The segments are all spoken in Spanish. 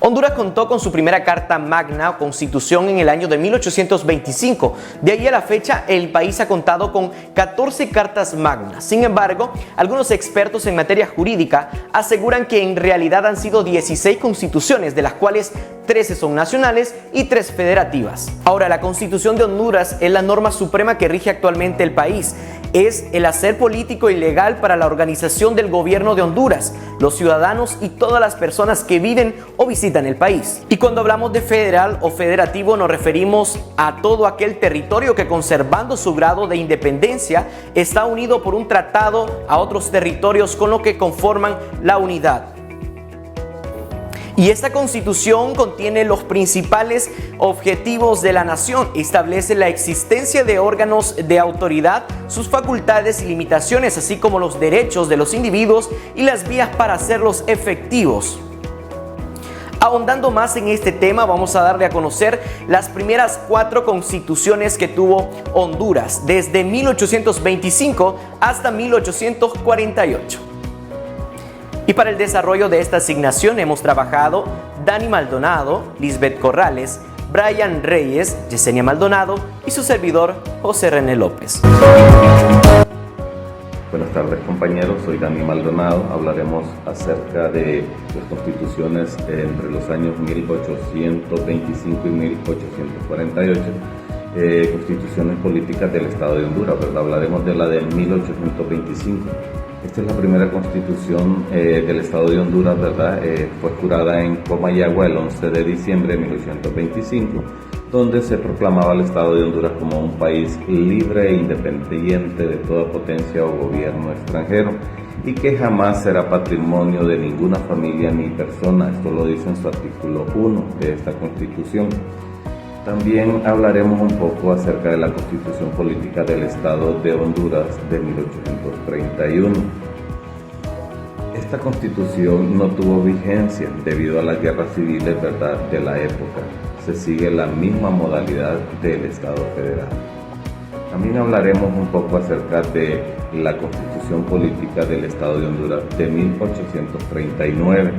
Honduras contó con su primera Carta Magna o Constitución en el año de 1825. De ahí a la fecha, el país ha contado con 14 Cartas Magnas. Sin embargo, algunos expertos en materia jurídica aseguran que en realidad han sido 16 constituciones, de las cuales 13 son nacionales y 3 federativas. Ahora, la Constitución de Honduras es la norma suprema que rige actualmente el país. Es el hacer político y legal para la organización del gobierno de Honduras, los ciudadanos y todas las personas que viven o visitan el país. Y cuando hablamos de federal o federativo nos referimos a todo aquel territorio que, conservando su grado de independencia, está unido por un tratado a otros territorios con lo que conforman la unidad. Y esta Constitución contiene los principales objetivos de la nación, establece la existencia de órganos de autoridad, sus facultades y limitaciones, así como los derechos de los individuos y las vías para hacerlos efectivos. Ahondando más en este tema, vamos a darle a conocer las primeras 4 constituciones que tuvo Honduras, desde 1825 hasta 1848. Y para el desarrollo de esta asignación hemos trabajado Dani Maldonado, Lisbeth Corrales, Brian Reyes, Yesenia Maldonado y su servidor José René López. Buenas tardes, compañeros, soy Dani Maldonado. Hablaremos acerca de las constituciones entre los años 1825 y 1848, constituciones políticas del Estado de Honduras, ¿verdad? Hablaremos de la de 1825. Esta es la primera constitución del Estado de Honduras, ¿verdad? Fue jurada en Comayagua el 11 de diciembre de 1825, donde se proclamaba al Estado de Honduras como un país libre e independiente de toda potencia o gobierno extranjero y que jamás será patrimonio de ninguna familia ni persona. Esto lo dice en su artículo 1 de esta constitución. También hablaremos un poco acerca de la Constitución Política del Estado de Honduras de 1831. Esta constitución no tuvo vigencia debido a las guerras civiles, ¿verdad?, de la época. Se sigue la misma modalidad del Estado federal. También hablaremos un poco acerca de la Constitución Política del Estado de Honduras de 1839.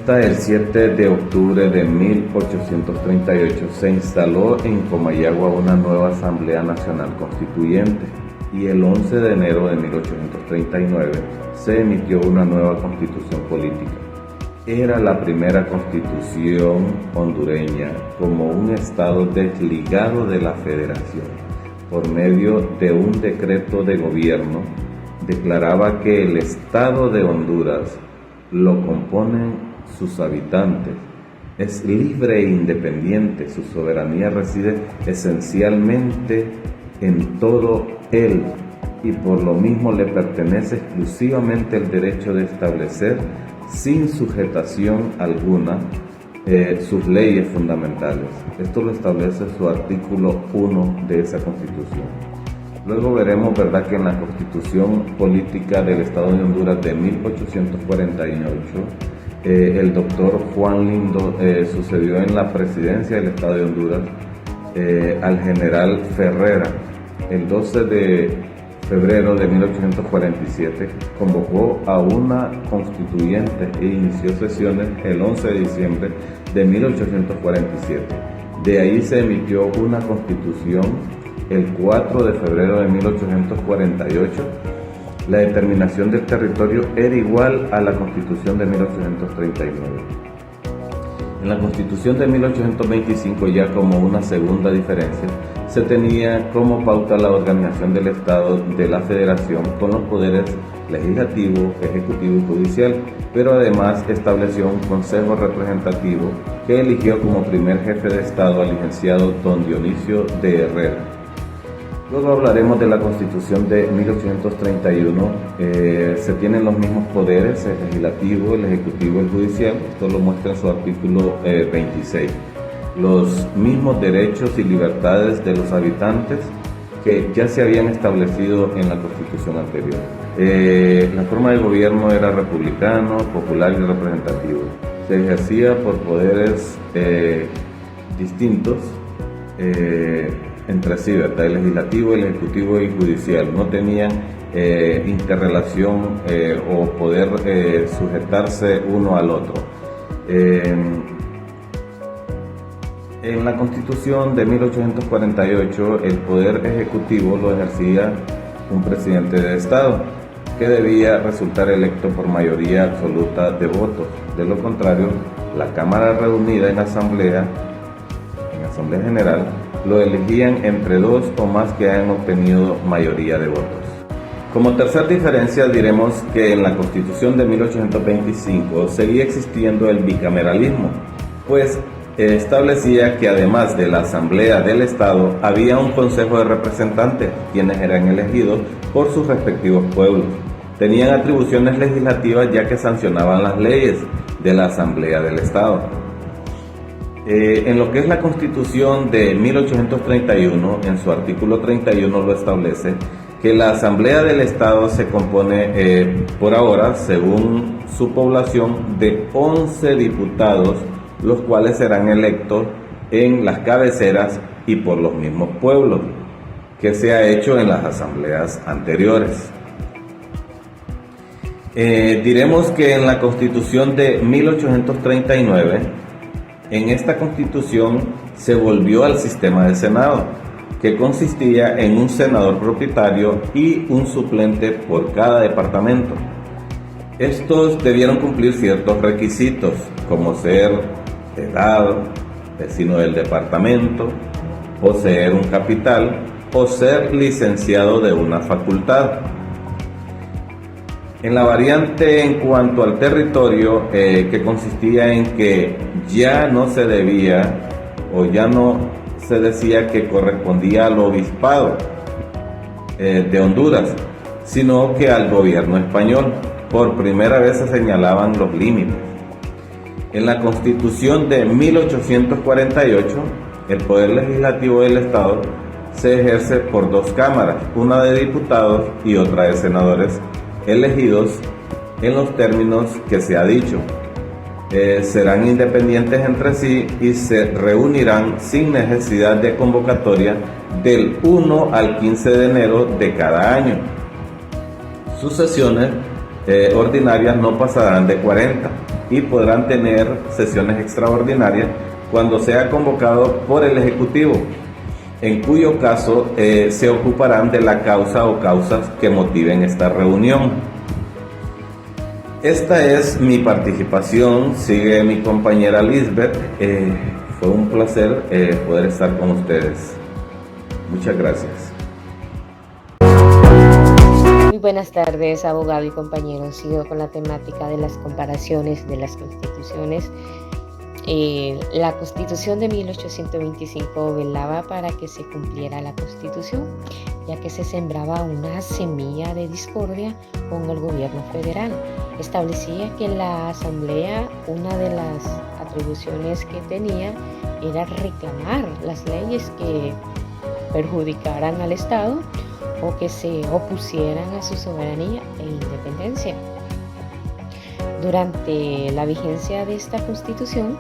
El 7 de octubre de 1838 se instaló en Comayagua una nueva Asamblea Nacional Constituyente y el 11 de enero de 1839 se emitió una nueva Constitución Política. Era la primera constitución hondureña como un estado desligado de la federación. Por medio de un decreto de gobierno, declaraba que el Estado de Honduras lo componen sus habitantes, es libre e independiente, su soberanía reside esencialmente en todo él y por lo mismo le pertenece exclusivamente el derecho de establecer sin sujetación alguna sus leyes fundamentales. Esto lo establece su artículo 1 de esa Constitución. Luego veremos, ¿verdad?, que en la Constitución Política del Estado de Honduras de 1848, el doctor Juan Lindo sucedió en la presidencia del Estado de Honduras al general Ferrera. El 12 de febrero de 1847 convocó a una constituyente e inició sesiones el 11 de diciembre de 1847. De ahí se emitió una constitución el 4 de febrero de 1848. La determinación del territorio era igual a la Constitución de 1839. En la Constitución de 1825, ya como una segunda diferencia, se tenía como pauta la organización del Estado de la Federación con los poderes legislativo, ejecutivo y judicial, pero además estableció un consejo representativo que eligió como primer jefe de Estado al licenciado don Dionisio de Herrera. Luego hablaremos de la Constitución de 1831. Se tienen los mismos poderes, el legislativo, el ejecutivo y el judicial. Esto lo muestra en su artículo 26. Los mismos derechos y libertades de los habitantes que ya se habían establecido en la Constitución anterior. La forma de gobierno era republicano, popular y representativo. Se ejercía por poderes distintos entre sí, ¿verdad? El legislativo, el ejecutivo y judicial no tenían interrelación o poder sujetarse uno al otro. En la Constitución de 1848, el poder ejecutivo lo ejercía un presidente de Estado, que debía resultar electo por mayoría absoluta de votos. De lo contrario, la Cámara reunida en Asamblea General, lo elegían entre dos o más que hayan obtenido mayoría de votos. Como tercera diferencia, diremos que en la Constitución de 1825 seguía existiendo el bicameralismo, pues establecía que además de la Asamblea del Estado, había un Consejo de Representantes, quienes eran elegidos por sus respectivos pueblos. Tenían atribuciones legislativas ya que sancionaban las leyes de la Asamblea del Estado. En lo que es la Constitución de 1831, en su artículo 31 lo establece, que la Asamblea del Estado se compone por ahora, según su población, de 11 diputados, los cuales serán electos en las cabeceras y por los mismos pueblos, que se ha hecho en las asambleas anteriores. Diremos que en la Constitución de 1839, en esta Constitución se volvió al sistema de Senado, que consistía en un senador propietario y un suplente por cada departamento. Estos debieron cumplir ciertos requisitos, como ser edad, vecino del departamento, poseer un capital o ser licenciado de una facultad. En la variante en cuanto al territorio, que consistía en que ya no se debía o ya no se decía que correspondía al obispado de Honduras, sino que al gobierno español. Por primera vez se señalaban los límites. En la Constitución de 1848, el poder legislativo del Estado se ejerce por dos cámaras, una de diputados y otra de senadores, elegidos en los términos que se ha dicho. Serán independientes entre sí y se reunirán sin necesidad de convocatoria del 1 al 15 de enero de cada año. Sus sesiones ordinarias no pasarán de 40 y podrán tener sesiones extraordinarias cuando sea convocado por el Ejecutivo, en cuyo caso se ocuparán de la causa o causas que motiven esta reunión. Esta es mi participación, sigue mi compañera Lisbeth. Fue un placer poder estar con ustedes. Muchas gracias. Muy buenas tardes, abogado y compañeros. Sigo con la temática de las comparaciones de las constituciones. La Constitución de 1825 velaba para que se cumpliera la Constitución, ya que se sembraba una semilla de discordia con el gobierno federal. Establecía que la Asamblea, una de las atribuciones que tenía era reclamar las leyes que perjudicaran al Estado o que se opusieran a su soberanía e independencia. Durante la vigencia de esta Constitución,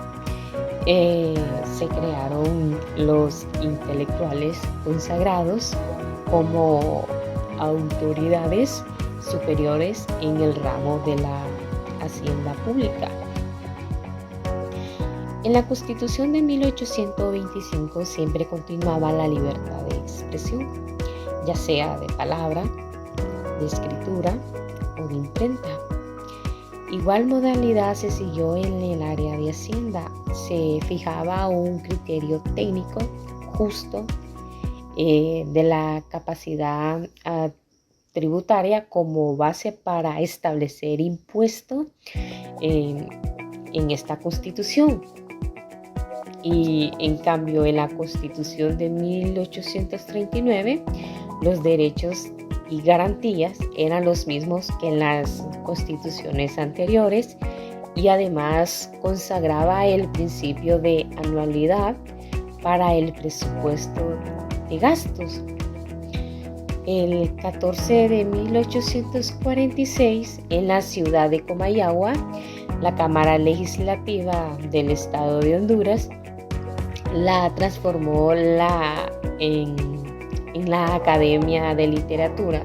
se crearon los intelectuales consagrados como autoridades superiores en el ramo de la hacienda pública. En la Constitución de 1825 siempre continuaba la libertad de expresión, ya sea de palabra, de escritura o de imprenta. Igual modalidad se siguió en el área de Hacienda. Se fijaba un criterio técnico justo de la capacidad tributaria como base para establecer impuestos en esta Constitución. Y en cambio, en la Constitución de 1839, los derechos y garantías eran los mismos que en las constituciones anteriores y además consagraba el principio de anualidad para el presupuesto de gastos. El 14 de 1846, en la ciudad de Comayagua, la Cámara Legislativa del Estado de Honduras la transformó en la Academia de Literatura,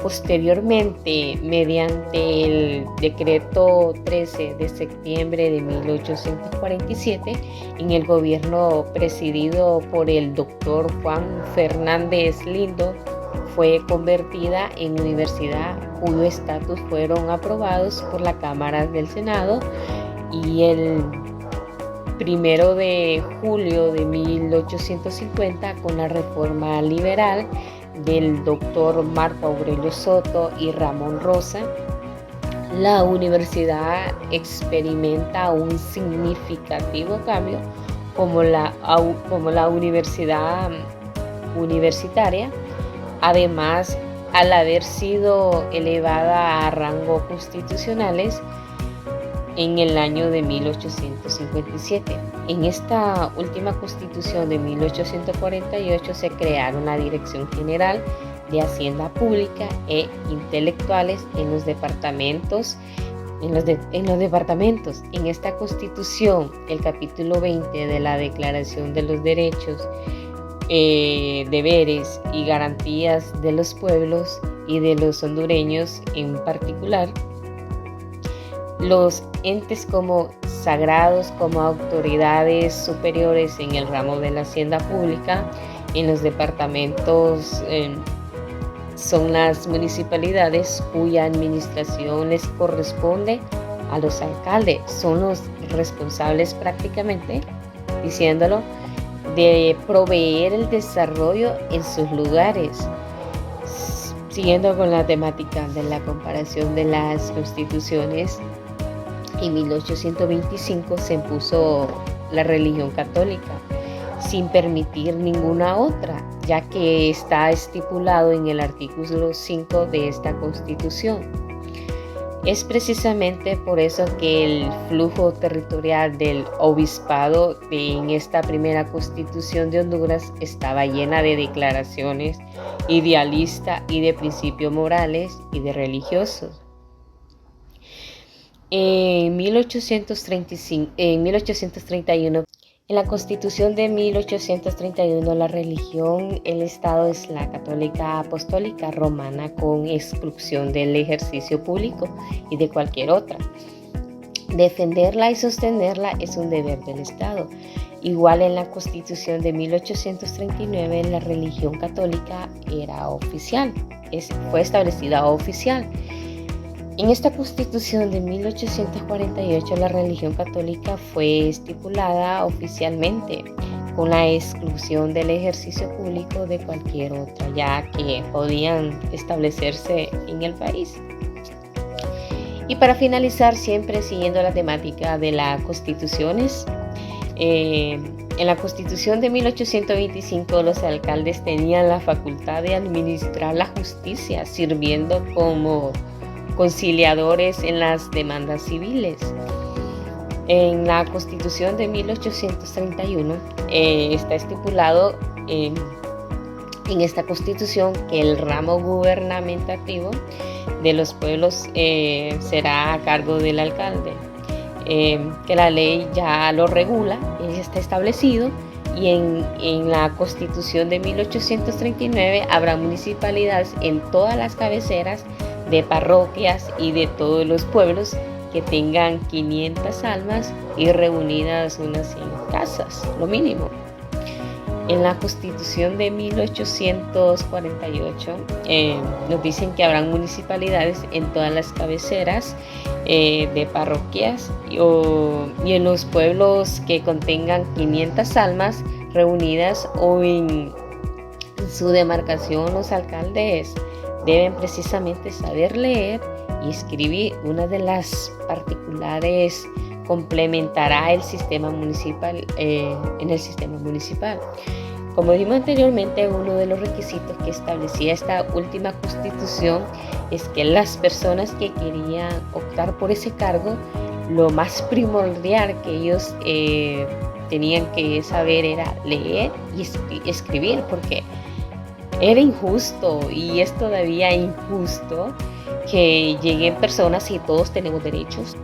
Posteriormente, mediante el decreto 13 de septiembre de 1847, en el gobierno presidido por el doctor Juan Fernández Lindo, fue convertida en universidad, cuyo estatus fueron aprobados por la Cámara del Senado, y el 1 de julio de 1850, con la reforma liberal del doctor Marco Aurelio Soto y Ramón Rosa, la universidad experimenta un significativo cambio como la universidad universitaria. Además, al haber sido elevada a rango constitucionales en el año de 1857. En esta última constitución de 1848 se crearon la Dirección General de Hacienda Pública e Intelectuales en los departamentos. En esta constitución, el capítulo 20 de la Declaración de los Derechos, Deberes y Garantías de los Pueblos y de los hondureños en particular, los entes como sagrados como autoridades superiores en el ramo de la hacienda pública en los departamentos son las municipalidades, cuya administración les corresponde a los alcaldes. Son los responsables, prácticamente diciéndolo, de proveer el desarrollo en sus lugares. Siguiendo con la temática de la comparación de las constituciones, en 1825 se impuso la religión católica sin permitir ninguna otra, ya que está estipulado en el artículo 5 de esta Constitución. Es precisamente por eso que el flujo territorial del obispado en esta primera Constitución de Honduras estaba llena de declaraciones idealistas y de principios morales y de religiosos. En 1831, en la Constitución de 1831, la religión, el Estado es la católica apostólica romana, con exclusión del ejercicio público y de cualquier otra. Defenderla y sostenerla es un deber del Estado. Igual en la Constitución de 1839, la religión católica era oficial, fue establecida oficial. En esta Constitución de 1848, la religión católica fue estipulada oficialmente, con la exclusión del ejercicio público de cualquier otra, ya que podían establecerse en el país. Y para finalizar, siempre siguiendo la temática de las constituciones, en la Constitución de 1825 los alcaldes tenían la facultad de administrar la justicia, sirviendo como conciliadores en las demandas civiles. En la Constitución de 1831 está estipulado en esta Constitución que el ramo gubernamentativo de los pueblos será a cargo del alcalde, que la ley ya lo regula, ya está establecido, y en la Constitución de 1839 habrá municipalidades en todas las cabeceras de parroquias y de todos los pueblos que tengan 500 almas y reunidas unas 100 casas, lo mínimo. En la Constitución de 1848 nos dicen que habrán municipalidades en todas las cabeceras de parroquias y en los pueblos que contengan 500 almas reunidas, o en su demarcación los alcaldes deben precisamente saber leer y escribir. Una de las particulares complementará el sistema municipal en el sistema municipal. Como dijimos anteriormente, uno de los requisitos que establecía esta última Constitución es que las personas que querían optar por ese cargo, lo más primordial que ellos tenían que saber era leer y escribir, porque era injusto, y es todavía injusto, que lleguen personas y todos tenemos derechos.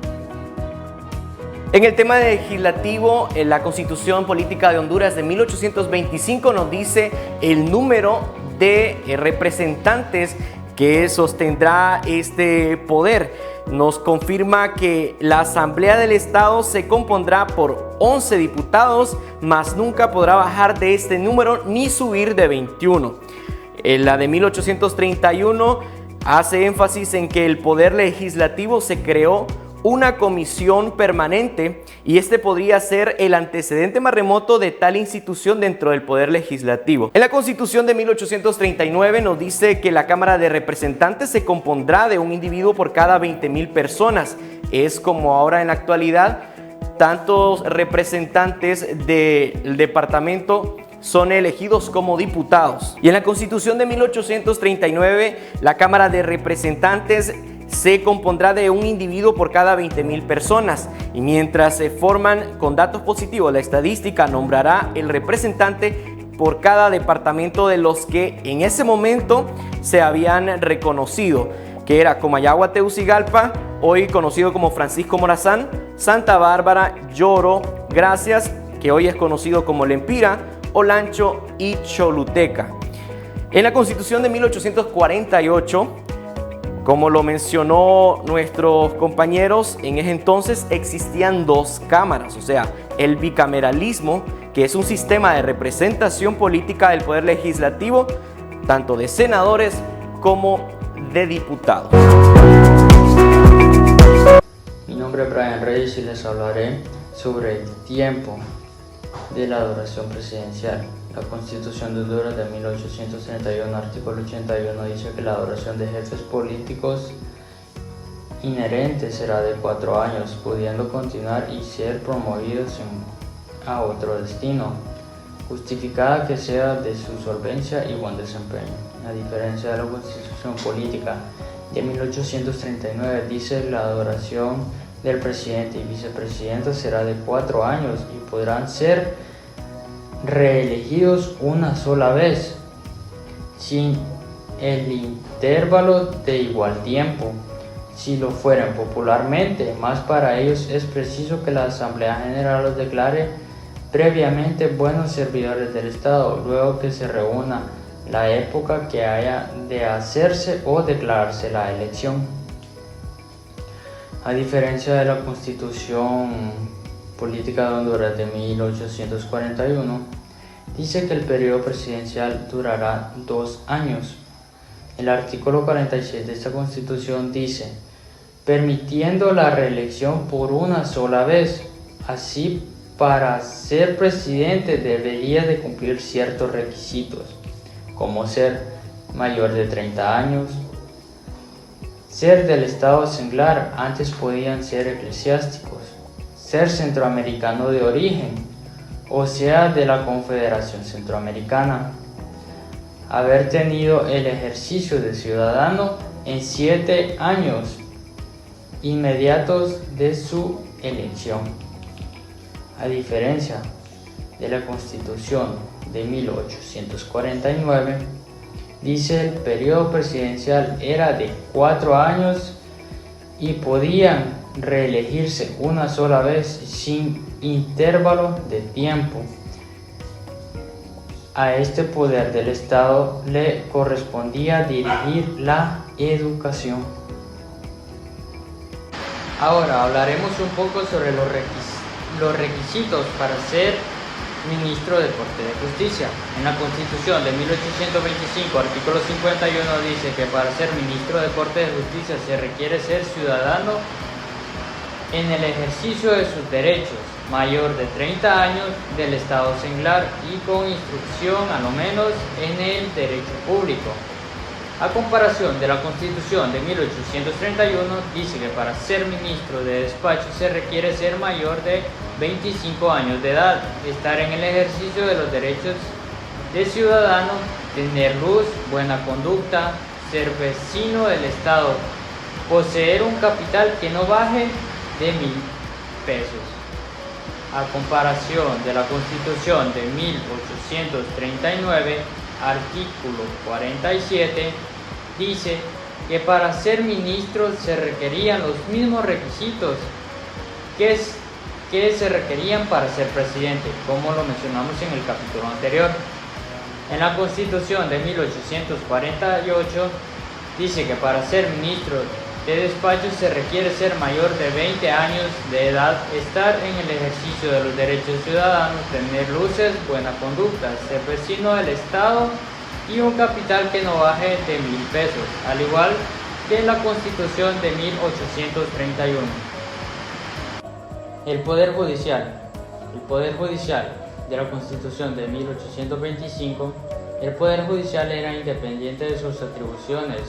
En el tema legislativo, la Constitución Política de Honduras de 1825 nos dice el número de representantes que sostendrá este poder. Nos confirma que la Asamblea del Estado se compondrá por 11 diputados, mas nunca podrá bajar de este número ni subir de 21. La de 1831 hace énfasis en que el poder legislativo se creó una comisión permanente y este podría ser el antecedente más remoto de tal institución dentro del poder legislativo. En la Constitución de 1839 nos dice que la Cámara de Representantes se compondrá de un individuo por cada 20,000 personas. Es como ahora en la actualidad, tantos representantes del departamento son elegidos como diputados. Y en la Constitución de 1839, la Cámara de Representantes se compondrá de un individuo por cada 20,000 personas y mientras se forman con datos positivos, la estadística nombrará el representante por cada departamento de los que en ese momento se habían reconocido, que era Comayagua, Tegucigalpa, hoy conocido como Francisco Morazán, Santa Bárbara, Lloro, Gracias, que hoy es conocido como Lempira, Olancho y Choluteca. En la Constitución de 1848, como lo mencionó nuestros compañeros, en ese entonces existían dos cámaras, o sea, el bicameralismo, que es un sistema de representación política del poder legislativo, tanto de senadores como de diputados. Mi nombre es Brian Reyes y les hablaré sobre el tiempo de la duración presidencial. La Constitución de Honduras de 1831, artículo 81, dice que la duración de jefes políticos inherente será de 4 años, pudiendo continuar y ser promovidos a otro destino, justificada que sea de su solvencia y buen desempeño. A diferencia de la Constitución Política de 1839, dice que la duración del presidente y vicepresidenta será de 4 años y podrán ser reelegidos una sola vez, sin el intervalo de igual tiempo, si lo fueran popularmente, más para ellos es preciso que la Asamblea General los declare previamente buenos servidores del Estado, luego que se reúna la época que haya de hacerse o declararse la elección. A diferencia de la Constitución Política de Honduras de 1841, dice que el periodo presidencial durará 2 años. El artículo 46 de esta Constitución dice, permitiendo la reelección por una sola vez. Así, para ser presidente debería de cumplir ciertos requisitos, como ser mayor de 30 años, ser del estado singlar, antes podían ser eclesiásticos, ser centroamericano de origen, o sea, de la Confederación Centroamericana, haber tenido el ejercicio de ciudadano en 7 años inmediatos de su elección. A diferencia de la Constitución de 1849, dice el periodo presidencial era de 4 años y podían reelegirse una sola vez sin intervalo de tiempo. A este poder del Estado le correspondía dirigir la educación. Ahora hablaremos un poco sobre los requisitos para ser ministro de Corte de Justicia. En la Constitución de 1825, artículo 51, dice que para ser ministro de Corte de Justicia se requiere ser ciudadano en el ejercicio de sus derechos, mayor de 30 años, del estado singlar y con instrucción a lo menos en el derecho público. A comparación de la Constitución de 1831, dice que para ser ministro de despacho se requiere ser mayor de 25 años de edad, estar en el ejercicio de los derechos de ciudadano, tener luz, buena conducta, ser vecino del Estado, poseer un capital que no baje de 1,000 pesos. A comparación de la Constitución de 1839, artículo 47, dice que para ser ministro se requerían los mismos requisitos que se requerían para ser presidente, como lo mencionamos en el capítulo anterior. En la Constitución de 1848 dice que para ser ministro de despacho se requiere ser mayor de 20 años de edad, estar en el ejercicio de los derechos ciudadanos, tener luces, buena conducta, ser vecino del Estado y un capital que no baje de 1.000 pesos, al igual que en la Constitución de 1831. El Poder Judicial de la Constitución de 1825, el Poder Judicial era independiente de sus atribuciones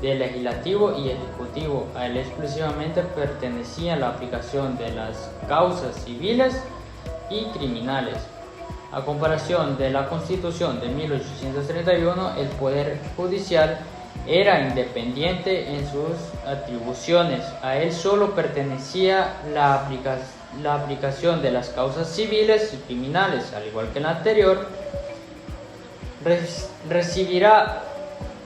de legislativo y ejecutivo. A él exclusivamente pertenecía la aplicación de las causas civiles y criminales. A comparación de la Constitución de 1831, el Poder Judicial era independiente en sus atribuciones. A él solo pertenecía la aplicación de las causas civiles y criminales. Al igual que en la anterior, recibirá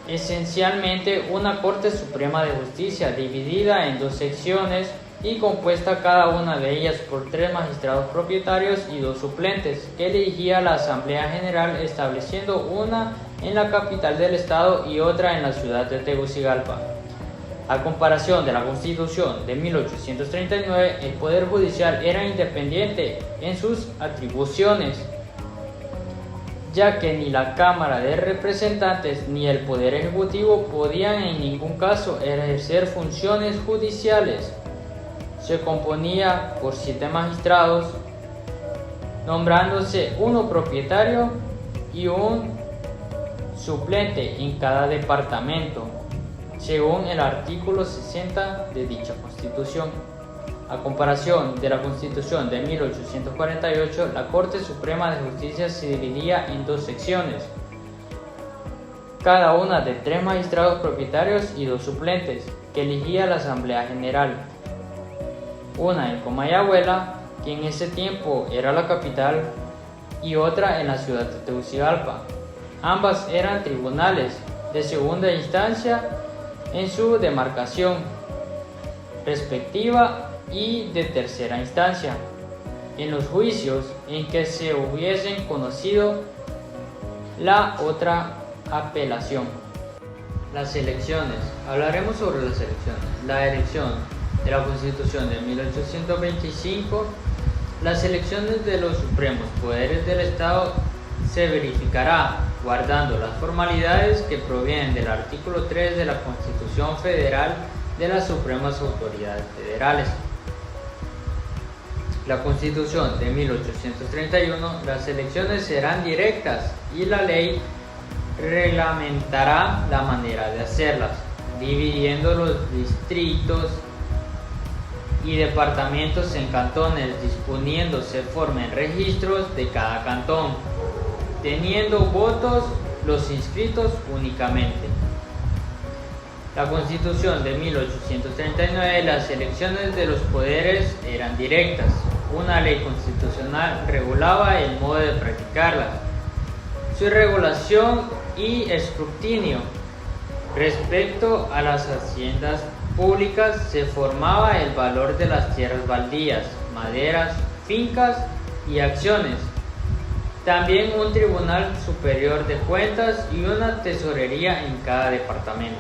esencialmente una Corte Suprema de Justicia dividida en 2 secciones y compuesta cada una de ellas por 3 magistrados propietarios y 2 suplentes que elegía la Asamblea General, estableciendo una en la capital del estado y otra en la ciudad de Tegucigalpa. A comparación de la Constitución de 1839, el Poder Judicial era independiente en sus atribuciones, ya que ni la Cámara de Representantes ni el Poder Ejecutivo podían en ningún caso ejercer funciones judiciales. Se componía por 7 magistrados, nombrándose uno propietario y un suplente en cada departamento, según el artículo 60 de dicha Constitución. A comparación de la Constitución de 1848, la Corte Suprema de Justicia se dividía en 2 secciones, cada una de 3 magistrados propietarios y 2 suplentes, que elegía la Asamblea General. Una en Comayagüela, que en ese tiempo era la capital, y otra en la ciudad de Tegucigalpa. Ambas eran tribunales de segunda instancia en su demarcación respectiva y de tercera instancia en los juicios en que se hubiesen conocido la otra apelación. Las elecciones. Hablaremos sobre las elecciones. La elección de la Constitución de 1825. Las elecciones de los supremos poderes del Estado se verificará guardando las formalidades que provienen del artículo 3 de la Constitución Federal de las Supremas Autoridades Federales. La Constitución de 1831, las elecciones serán directas y la ley reglamentará la manera de hacerlas, dividiendo los distritos y departamentos en cantones, disponiendo se formen registros de cada cantón, teniendo votos los inscritos únicamente. La Constitución de 1839, las elecciones de los poderes eran directas. Una ley constitucional regulaba el modo de practicarlas, su regulación y escrutinio. Respecto a las haciendas públicas, se formaba el valor de las tierras baldías, maderas, fincas y acciones. También un Tribunal Superior de Cuentas y una tesorería en cada departamento.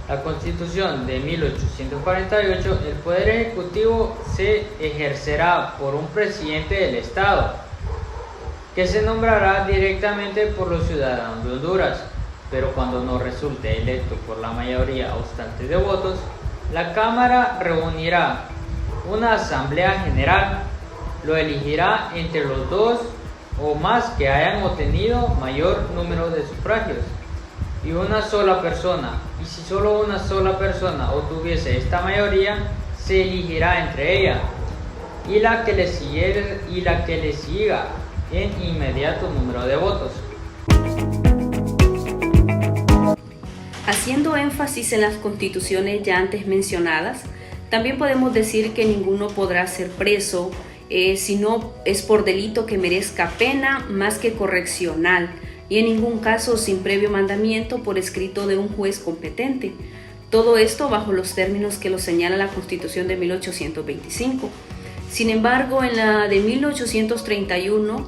La Constitución de 1848, el Poder Ejecutivo se ejercerá por un presidente del Estado, que se nombrará directamente por los ciudadanos de Honduras, pero cuando no resulte electo por la mayoría obstante de votos, la Cámara reunirá una Asamblea General, lo elegirá entre los 2 o más que hayan obtenido mayor número de sufragios, y una sola persona, y si solo una sola persona obtuviese esta mayoría, se elegirá entre ella y la que le siga en inmediato número de votos. Haciendo énfasis en las constituciones ya antes mencionadas, también podemos decir que ninguno podrá ser preso si no es por delito que merezca pena más que correccional, y en ningún caso sin previo mandamiento por escrito de un juez competente. Todo esto bajo los términos que lo señala la Constitución de 1825. Sin embargo, en la de 1831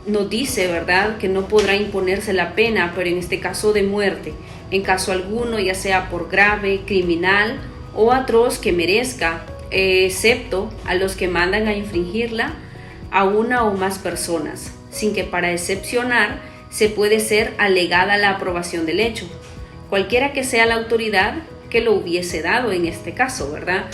nos dice, ¿verdad?, que no podrá imponerse la pena, pero en este caso de muerte, en caso alguno, ya sea por grave, criminal o atroz que merezca, excepto a los que mandan a infringirla a una o más personas, sin que para excepcionar se puede ser alegada la aprobación del hecho, cualquiera que sea la autoridad que lo hubiese dado en este caso, ¿verdad?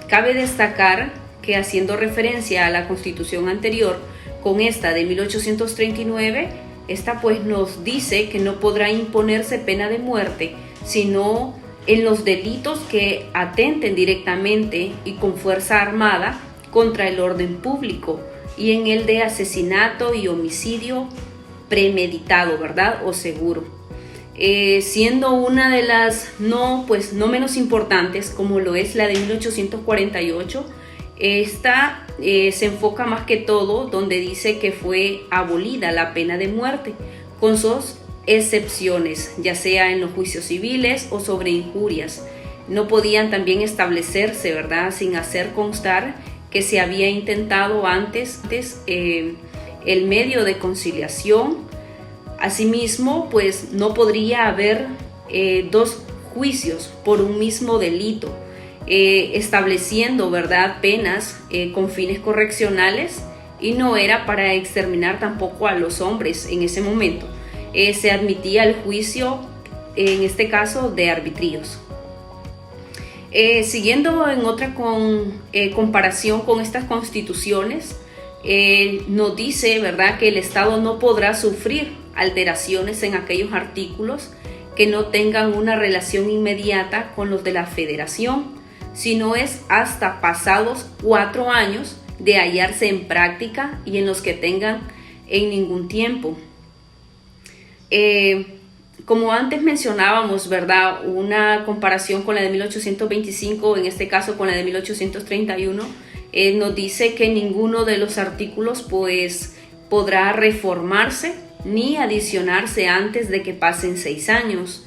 Cabe destacar que, haciendo referencia a la Constitución anterior, con esta de 1839, esta pues nos dice que no podrá imponerse pena de muerte, sino en los delitos que atenten directamente y con fuerza armada contra el orden público, y en el de asesinato y homicidio premeditado, ¿verdad?, o seguro. Siendo una de las no menos importantes, como lo es la de 1848, esta se enfoca más que todo donde dice que fue abolida la pena de muerte, con sus excepciones, ya sea en los juicios civiles o sobre injurias. No podían también establecerse, ¿verdad?, sin hacer constar que se había intentado antes el medio de conciliación. Asimismo, pues no podría haber dos juicios por un mismo delito, estableciendo, ¿verdad?, penas con fines correccionales, y no era para exterminar tampoco a los hombres en ese momento. Se admitía el juicio, en este caso, de arbitríos. Siguiendo en otra comparación con estas constituciones, nos dice, ¿verdad?, que el Estado no podrá sufrir alteraciones en aquellos artículos que no tengan una relación inmediata con los de la Federación, sino es hasta pasados 4 años de hallarse en práctica y en los que tengan en ningún tiempo. Como antes mencionábamos, ¿verdad?, una comparación con la de 1825, en este caso con la de 1831, nos dice que ninguno de los artículos pues podrá reformarse ni adicionarse antes de que pasen 6 años.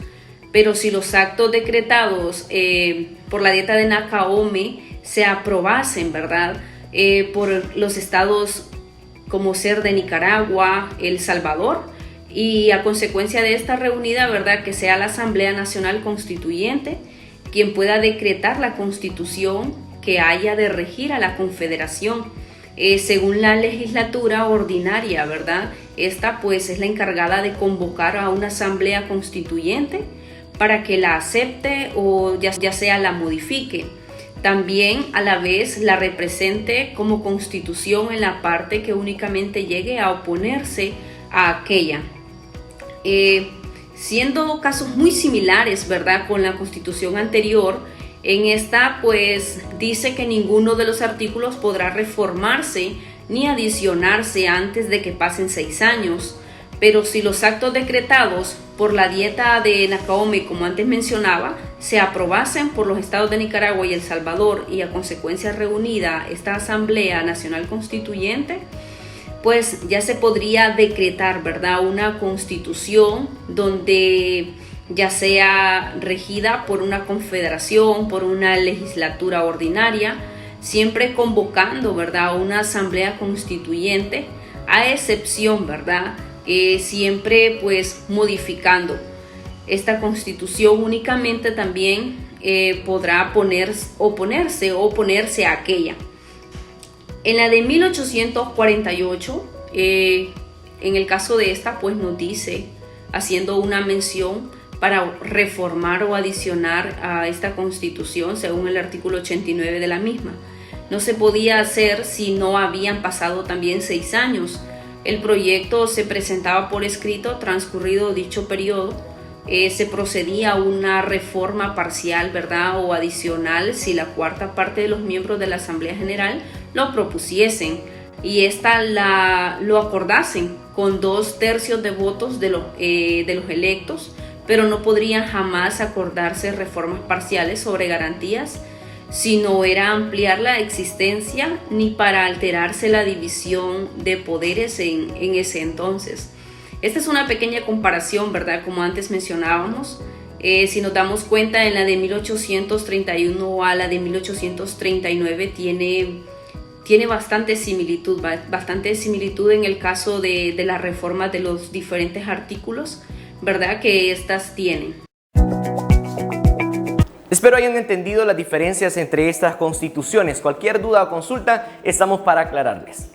Pero si los actos decretados por la Dieta de Nacaome se aprobasen, ¿verdad?, por los estados como ser de Nicaragua, El Salvador, y a consecuencia de esta reunida, ¿verdad?, que sea la Asamblea Nacional Constituyente quien pueda decretar la Constitución que haya de regir a la Confederación, según la legislatura ordinaria, ¿verdad? Esta pues es la encargada de convocar a una Asamblea Constituyente para que la acepte o ya sea la modifique. También a la vez la represente como Constitución en la parte que únicamente llegue a oponerse a aquella. Siendo casos muy similares, ¿verdad?, con la Constitución anterior, en esta pues dice que ninguno de los artículos podrá reformarse ni adicionarse antes de que pasen 6 años, pero si los actos decretados por la Dieta de Nacaome, como antes mencionaba, se aprobasen por los estados de Nicaragua y El Salvador, y a consecuencia reunida esta Asamblea Nacional Constituyente, pues ya se podría decretar, ¿verdad?, una constitución donde ya sea regida por una confederación, por una legislatura ordinaria, siempre convocando, ¿verdad?, una asamblea constituyente, a excepción, ¿verdad?, siempre pues modificando. Esta constitución únicamente también podrá oponerse a aquella. En la de 1848, en el caso de esta, pues nos dice, haciendo una mención para reformar o adicionar a esta constitución, según el artículo 89 de la misma. No se podía hacer si no habían pasado también 6 años. El proyecto se presentaba por escrito, transcurrido dicho periodo, se procedía a una reforma parcial, ¿verdad?, o adicional si la cuarta parte de los miembros de la Asamblea General lo propusiesen y esta lo acordasen con 2/3 de votos de los electos, pero no podrían jamás acordarse reformas parciales sobre garantías si no era ampliar la existencia ni para alterarse la división de poderes en ese entonces. Esta es una pequeña comparación, ¿verdad?, como antes mencionábamos. Si nos damos cuenta, en la de 1831 a la de 1839 tiene tiene bastante similitud en el caso de las reformas de los diferentes artículos, ¿verdad? Que estas tienen. Espero hayan entendido las diferencias entre estas constituciones. Cualquier duda o consulta, estamos para aclararles.